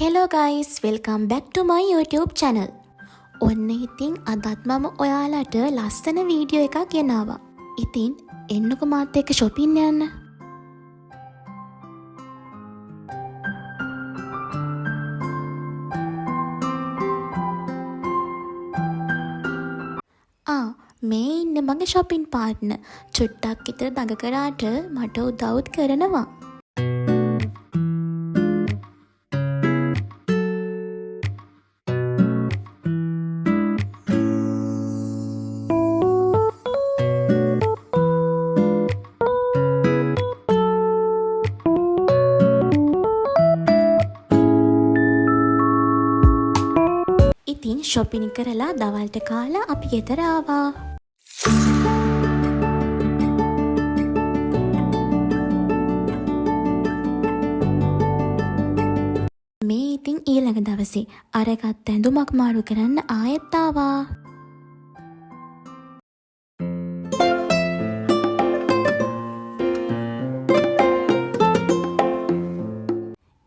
Hello guys, welcome back to my YouTube channel. ඔන්න ඉතින් අදත් මම ඔයාලට ලස්සන වීඩියෝ එකක් ගෙනාවා. ඉතින් එන්නකො මාත් එක්ක shopping යන්න. මේ ඉන්න මගේ shopping partner. චුට්ටක් විතර දඟ කරාට මට උදව්ත් කරනවා. ඉතින් shopping කරලා දවල්ට කාලා අපි ගෙදර ආවා. මේ ඉතින් ඊළඟ දවසේ අරගත් ඇඳුමක් මාරු කරන්න ආයෙත් ආවා.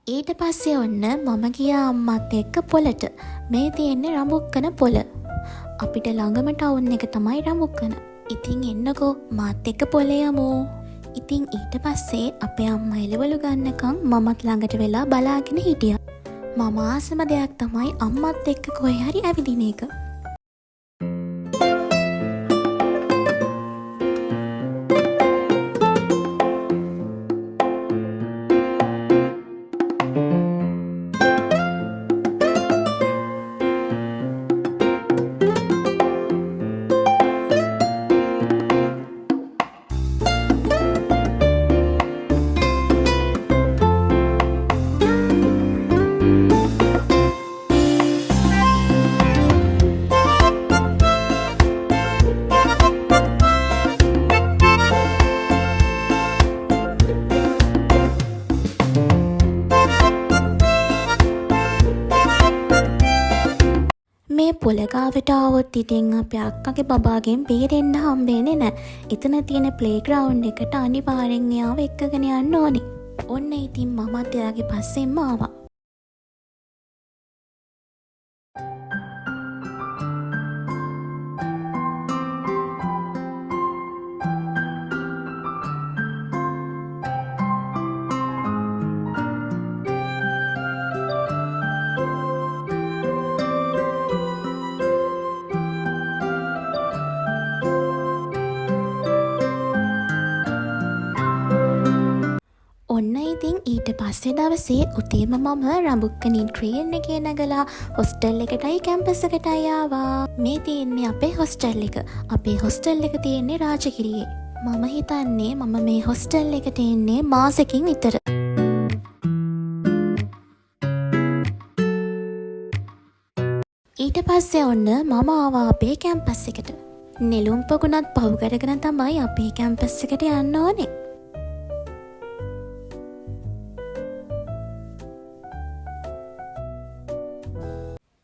ඊට පස්සේ ඔන්න මම ගියා අම්මත් එක්ක පොළට. මේ තියෙන්නේ රඹුක්කන පොළ. අපිට ළඟම ටවුන් එක තමයි රඹුක්කන. ඉතින් එන්නකෝ මාත් එක්ක පොළ යමු. ඉතින් ඊට පස්සේ අපේ අම්මා එළවලු ගන්නකම් මමත් ළඟට වෙලා බලාගෙන හිටියා. මම ආසම දෙයක් තමයි අම්මත් එක්ක කොහේ හරි ඇවිදින එක. මේ පොළගාවට ආවොත් ඉතින් අපේ අක්කගේ බබාගෙන් බේරෙන්න හම්බෙන්නේ නැහැ. එතන තියෙන ප්ලේග්‍රවුන්ඩ් එකට අනිවාර්යෙන් එයාව එක්කගෙන යන්න ඕනේ. ඔන්න ඉතින් මමත් එයාගේ පස්සෙන්ම ආවා. ඔන්න ඉතින් ඊට පස්සේ දවසේ උදේම මම රඹුක්කනින් ට්‍රේන් එකේ නැගලා හොස්ටල් එකටයි කැම්පස් එකටයි ආවා. මේ තියෙන්නේ අපේ හොස්ටල් එක. අපේ හොස්ටල් එක තියෙන්නේ රාජගිරියේ. මම හිතන්නේ මම මේ හොස්ටල් එකට එන්නේ මාසෙකින් විතර. ඊට පස්සේ ඔන්න මම ආවා අපේ කැම්පස් එකට. නෙළුම් පොකුණත් පහු කරගෙන තමයි අපේ කැම්පස් එකට යන්න ඕනේ.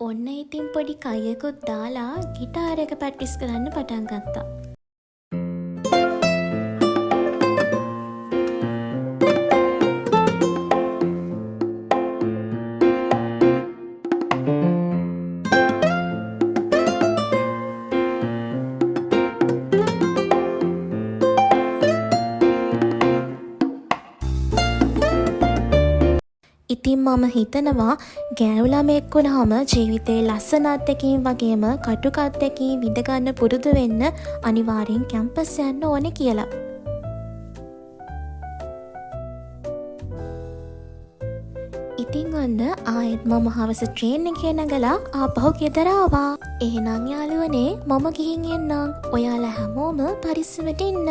ඔන්න ඉතින් පොඩි කයකුත් දාලා ගිටාර් එක ප්‍රැක්ටිස් කරන්න පටන් ගත්තා. ඉතින් මම හිතනවා ගෑනු ළමෙක් වුණාම ජීවිතේ ලස්සන අත්දැකීම් වගේම කටුක අත්දැකීම් විඳ ගන්න පුරුදු වෙන්න අනිවාර්යෙන් කැම්පස් යන්න ඕනේ කියලා. ඉතින් ඔන්න ආයෙත් මම හවස ට්‍රේන් එකේ නැගලා ආපහු ගෙදර ආවා. එහෙනම් යාළුවනේ මම ගිහින් එන්නම්. ඔයාලා හැමෝම පරිස්සමට ඉන්න.